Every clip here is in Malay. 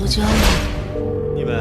塑胶呢？你们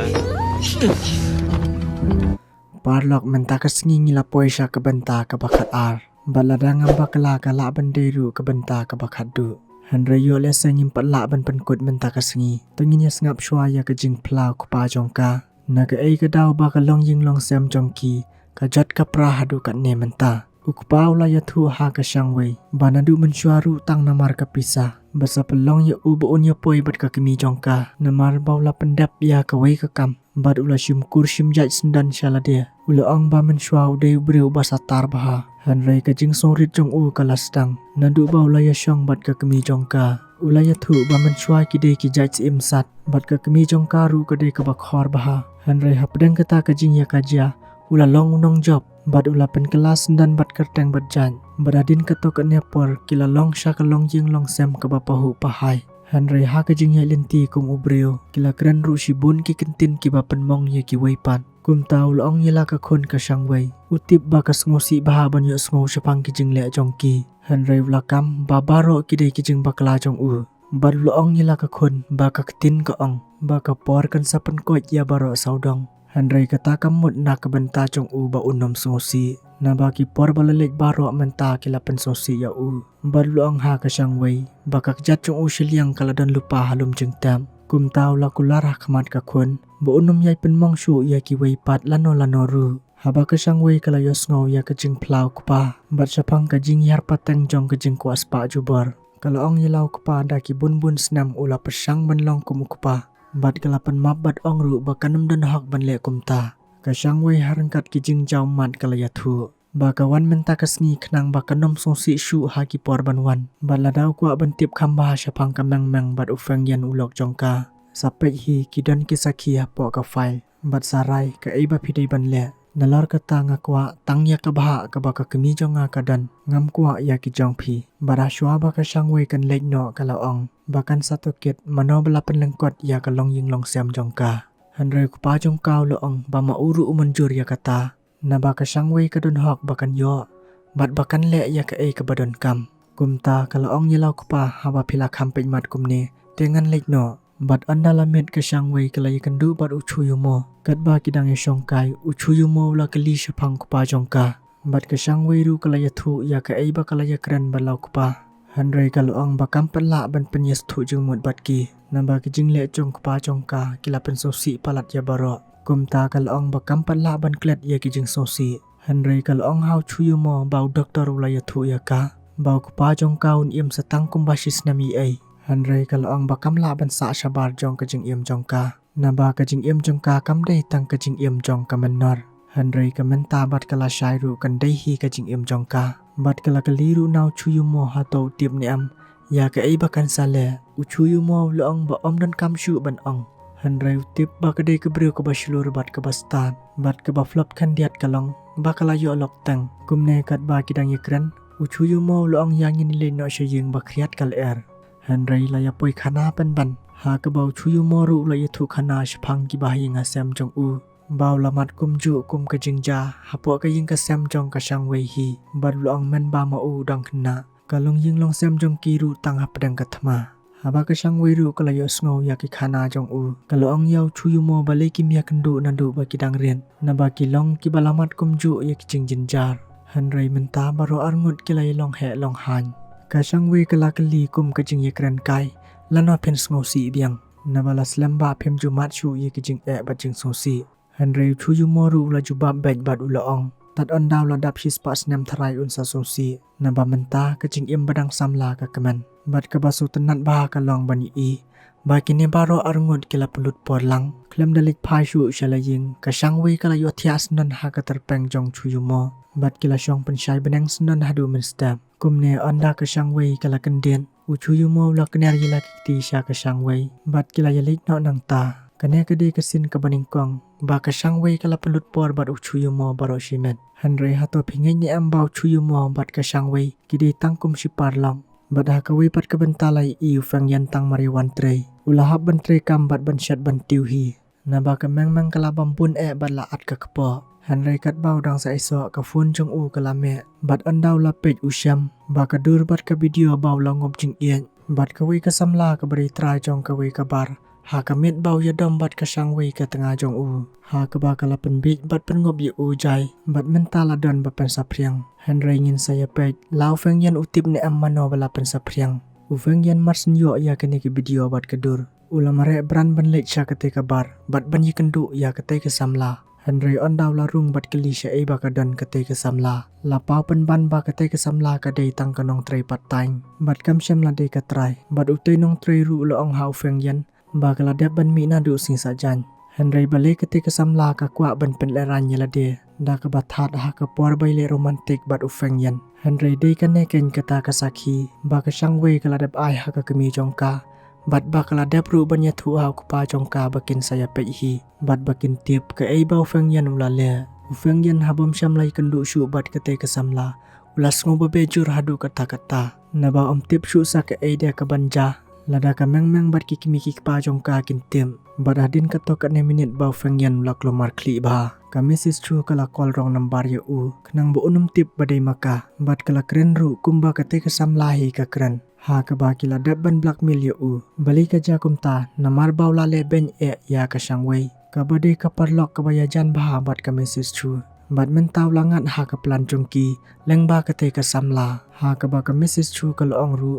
Parlok menta kesengi ngila poisa ke benta ke bakat ar. Baladang ambakala ke lak benderu ke benta ke bakat du. Henry yo lesa ngimpat lak ben penkut menta kesengi. Tenginya sengap syuaya ke jing pelau ke pa jongka. Naga ei ke dau baka long ying long sem jongki. Ka jat ke prah adu kat ne menta. Ukpau la ya thu ha ke syangwei. Banadu mensyuaru tang namar ke pisah. Basa pelong ya ubu un ya poi bat ke kemi jongka. Namar bau la pendap ya ke wei ke kam. Bad ula syum kur syum jaj sendan syala dia. Ula ong ba mensyua udai ubriu basa tar baha. Hanrei ke jing songrit jong u ke lastang. Nadu ba ula ya syong bad ke kemi jongka. Ula ya thu ba mensyua kidai ki jaj im sat. Bad ke kemi jongka ru ke dei ke bakhor baha. Hanrei hapdeng kata ke jing ya kajia. Ula long unong job. Bad ula pen kelas sendan bad kerteng bad jan. Badadin ketok ke nepor kila long sya ke long jing long sem ke bapahu pahai. Hanrei ha ke jing ya lenti kum ubrio. Kila keren ru shibun ki kentin ki ba penmong ya ki weipan. Kum tau laong yela ke khun ke syangwei. Utip ba ke sengosi baha ban yuk sengo syapang ki jing lek jongki. Hanrei ulakam ba baro ki dei ki jing bakla jong u. Bad laong yela ke khun ba ke ketin ke ong. Ba ke por kan sapen kot ya baro saudong. Hanrei kata kamut na ke benta jong u ba unom sengosi. Na ba ki por balalek baro menta kila pen sengosi ya u. Bad laong ha ke syangwei. Ba ke jat jong u syeliang kala dan lupa halum jeng tam. Kum tau la kularah kemat ke khun. Ba unum yai penmong syu ya ki weipat lano ru. Haba ke syangwei kala yo sngow ya ke jing plau kupa. Bad syapang ke jing yar pateng jong ke jing kuas pa jubar. Kala ong yelau kupa da ki bun senam ula pesang benlong kumu kupa. Bad kalapan map bad ong ru ba kanam dan hak ban lek kumta. Ke syangwei harangkat ki jing jau mat kala ya thu. Ba kawan menta kesengi kenang ba kanom songsi syu ha ki por ban wan. Bad ladau kuak bentip kamba syapang kameng meng bad ufeng yan ulok jongka. Sapek hi kidan kisaki hapo ka file. Bad sarai ke ei ba pidei ban lek. Nalar kata ngakwa tang ya ka baha ka ba ka kemi jonga kadan. Ngam kuak ya ki jong pi. Bad asyua ba ka syangwei kan lek no kalau ong. Bahkan satu kit mano belapan lengkot ya ka long ying long sem jongka. Hanrei kupa jongka loong ba ma uru umanjur ya kata. Na ba ka syangwei ka don hok bakan yo. Bad bakan lek ya ka ei ka badon kam. Kumta kalau ong yelau kupa haba pila kampej mat kumne. Dengan lek no. Bad anda lamit ke syangwei kala yakandu bad ucu yumo. Kat ba kidang ya syongkai ucu yumo ula keli syapang kupa jongka. Bad ke syangwei ru kala ya thu ya ka ei ba kala ya keren balau kupa. Hanrei kalau ong bakam pelak ban penyes thu jeng mut bat ki. Namba ke jing lek jong kupa jongka kila pen sosi palat ya barok. Kumta kalau ong bakam pelak ban klet ya ki jing sosi. Hanrei kalau ong hau chu yumo bau doktor ula ya thu ya ka. Bau kupa jongka un im setang kumbasis nami ei. Hanrei kalau ong bakam la ban sa syabar jong ke jing im jongka. Naba ke jing im jongka kam dei tang ke jing im jong ka menor. Hanrei ke menta bat kala syairu kan dei hi ke jing im jongka. Bat kala keliru nau cuyumo hatau tiap niam. Ya ke ei bakan sale. Ucuyumo loong ba om dan kam syu ban ong. Hanrei utip ba ke dei ke briu ke basyulur bat ke bastan. Bat ke ba flop kan diat kalong. Ba kala yo lok tang. Kumne kat ba kidang yekren. Ucuyumo loong yang ini le no syaying ba kriat kal er. Hanrei la ya poi khana ban ban. Ha ke bau cuyumo ru la ya thu khana syapang ki bah ying asem jong u. Bau lamat kumju kum ke jingja. Hapo ke ying ke sem jong ka syangwei hi. Bad luang men ba ma u dang kena. Kalong ying long sem jong kiru tang hapdang katma. Haba ke syangwei ru kala yo sngow ya ki khana jong u. Kalau ong yau cuyumo balai kim ya kendu nandu ba kidang rien. Na ba ki long ki balamat kumju ya ki jing jinjar. Hanrei menta baro arngut kila long he long han. Ka syangwei kala keli kum ke jing ye keren kai. Lano pen sngow si biang. Na bala slamba pem jumat syu ya ki jing ba jing sosi. Hanrei cuyumo ru la jubab bed bad ula ong. Tat on daw la dap his pas nem tharai unsa sosi. Naba menta ke jing im badang samla ka kemen. Bad ke basu tenat bah ka long bani i. Ba kini baro arngut kila pelut por lang. Klem dalik pai syu syalaying. Ka syangwei kala yo tias nan ha ka terpeng jong cuyumo. Bad kila syong pensyai benang senan hadu menstep. Kumne onda ke syangwei kala kendien. Ucuyumo la kener yila kiti sya ke syangwei. Bad kila yalik no nang ta. Kene kede kesin ke baningkong. Ba ke syangwei kala pelut por bad ucuyumo baro shimet. Hanrei hato pingay ni ambau cuyumo bad ke syangwei. Kide tangkum sipar long. Bad ha kawai pat ke bentalai iu feng yan tang mariwan trei. Ulahap ban trei kam bad ban syat ban tiuhi. Na ba ke meng kala bampun bad laat ke kepo. Hanrei kat bau dang sa iso ke fun jong u ke lame. Bad andau la pej usyam. Ba ke dur bad ke video bau la ngop jing ien. Bad kawai ke samla ke beri trai jong kawai ke bar. ha kamit bau ya dom bat ka shang wei ka tengah jong u ha ka ba kala pen big bat pen ngop ye u jai bat mental adon ba pen sapriang Henry ngin saya pek lau feng yan utip ne am mano bala pen sapriang u feng yan mars nyo ya kene ki video bat kedur ulamare bran ban lek sha kate kabar bat ban yi kendu ya kate ke samla Henry on daw la rung bat keli sha e ba ka don kate ke samla la pau pen ban ba kate ke samla ka dei tang kanong trei pat tang bat kam shem la dei ka trai bat utei nong trei ru lo ong hau feng yan ba kala dep ban mi na du sing sa jan Henry bale kate ke samla ka kwa ban pen le ran yela de da ka bathat ha ka por bai le romantic bat u feng yan Henry dei ka ne ken kata ka sakhi ba ka shang wei kala dep ai ha ka kemi jong ka bat bakala dep ru ban ya thu hau kupa jongka bakin saya pe hi bat bakin tip ke ei bau feng yan ula le feng yan habom sham lai kendu shu bat kate ke samla ulas ngo be jur hadu kata na ba om tip shu sa ke ei de ka banja lada ka meng bat ki kimi ki pa jongka kin tim bat adin ka to ka ne minute bau feng yan ula klomar kli ba ka message chu kala call rong number ya u knang bo unum tip badai maka bat kala kren ru kumba kate ke samla hi ka kren ha ka ba kila dep ban blackmail ya u bali ka ja kumta namar baula le ben e ya ka shangwei ka bade ka parlok ka baya jan ba bat ka message chu bat men taw langat ha ka plan jongki lengba ka te ka samla ha ka ba ka message chu ka long ru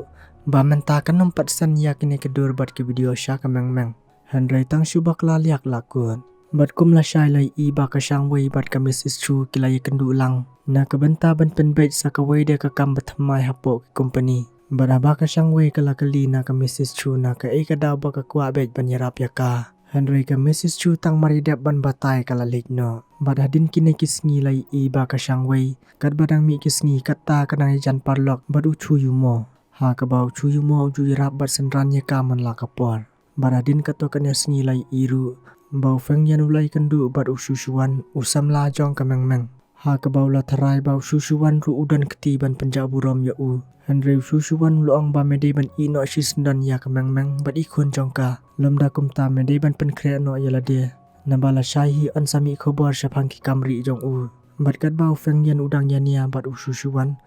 ba men ta ka nom pat san ya kine ka dur bat ki video sha ka meng Henry tang shu bakla liak lakun bat kum la shai lai i ba ka shangwei bat ka message chu kila ye kendu lang na ka benta ban pen bet sa ka wei de ka kam batmai hapo ki company Baraba ka shang wei kala kali na ka Mrs. Chu na ka e ka daw ba ka kwa bet ban yarap ya ka. Henry ka Mrs. Chu tang maridap ban batay kala lik no. Badadin kine kisngi lai i ba ka shang wei. Kat badang mi kisngi kata ka nang ijan parlok badu chu yu mo. Ha ka baw chu yu mo ju yarap bat senran ya ka man la ka por. Badadin ka to ka nya sngi lai iru. Baw feng yan ulay kendu bad ususuan usam la jong ka meng. Ha ka baw la taray baw susuan ru udan ketiban penjaburom ya u. Henry susuan luang ba medai ban ino sisndan ya ka meng bat ikun jongka lomda kumta medai ban pen kre no yala de nabala shahi ansami khobar shapang ki kamri jong u bat kat baw feng yan udang yania bat ususuan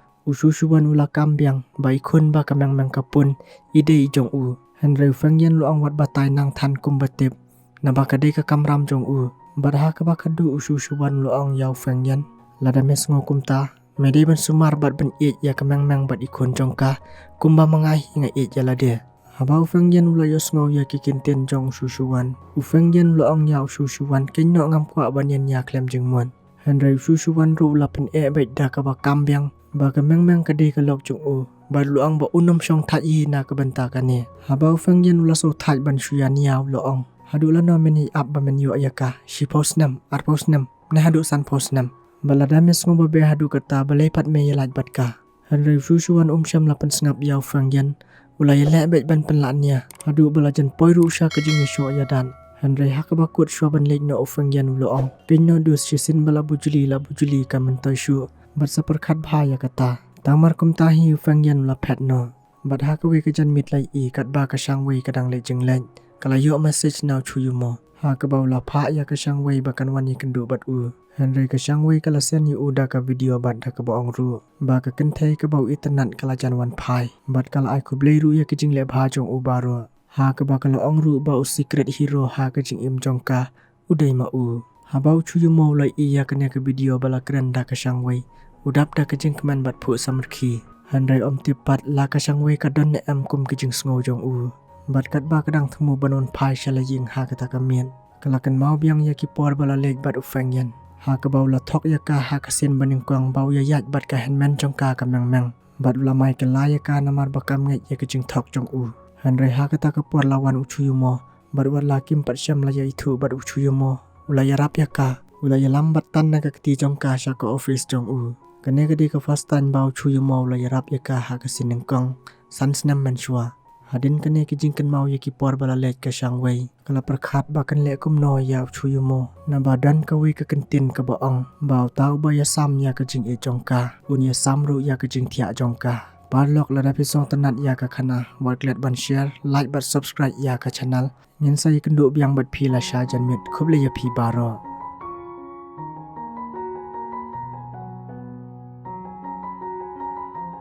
ula kambyang ba ikun ba ka meng kapun ide jong u Henry feng yan luang wat batay nang than kumbatip nabaka de ka kamram jong u bat ha ka ba kadu ususuan luang yaw feng yan lada mes ngo kumta Medai ban sumar bat ban it ya ka meng bat ikon jongka kumba mangai nga it ya la de habau feng yan ula yos ngau ya kikin ten jong susuan u feng yan lo ong yaw susuan ken no ngam kwa ban yan ya klem jeng mon Henry susuan ru la pen e bet da ka ba kambyang ba ka meng ka de ka lok jong u ba lo ong ba unom shong that yi na ka banta ka ne habau feng yan ula so that ban shuyan yaw lo ong hadu la no meni up ba men yo ya ka shi posnam ar posnam na hadu san posnam Balada mes ngo babe hadu kata balai pat me yelaj bat ka Henry susuan sham lapan sengap yaw feng yan ulai le bet ban penlatnya hadu balajan poi ru sha ka jing sho ya dan Henry hak bakut sho ban lek no feng yan lo ong pinno dus chisin bala bujuli ka mentoy shu bat saperkhat bha ya kata tamar kum tahi feng yan la phet no bat hak we ka jan mit lai i kat ba ka shang wei kadang le jing len kala yo message now chu yu mo ha ka baw la pha ya ka shang wei bakan wani kendu bat u Henry ka shang wei kala sen yu uda ka video bat da ka baong ru ba ka kenthei ka baw itanan kala jan wan phai bat kala ai khublei ru ya kijing le bha jong u baro ha ka ba kala ong ru ba u secret hero ha ka jing im jong ka udai ma u ha baw chu yu mo lai i ya ka ne ka video bala kren da ka shang wei udap da ka jing kman bat phu samrkhi Henry om tipat la ka shang wei ka don ne am kum kijing sngo jong u bat kat ba kadang thmu banon phai shala ying ha ka ta ka mien kala kan mau biang ya ki por bala lek bat u feng yan ha ka baw la thok ya ka ha ka sen baning kwang baw ya yat bat ka henmen jong ka meng bat ula mai ka la ya ka namar bakam ngai ya ka jing thok jong u Henry ha ka ta ka por lawan u chu yu mo bat wa la kim pat sham la ya ithu bat u chu yu mo ula ya rap ya ka ula ya lam bat tan na ka ti jong ka sha ka office jong u kane ka di ka first time baw chu yu mo ula ya rap ya ka ha ka sin kong san snam man shwa hadin kane ki jing kan mau ya ki por bala lek ka shang wei kala perkhat ba kan le kum no ya chu yu mo na badan ka wi ka kentin ka ba ong baw taw ba ya sam ya ka jing e jong ka un ya sam ru ya ka jing thia jong ka parlok la da pisong tanat ya ka khana worklet ban share like but subscribe ya ka channel nyen sai kan do biang bat phi la sha jan mit khub le ya phi baro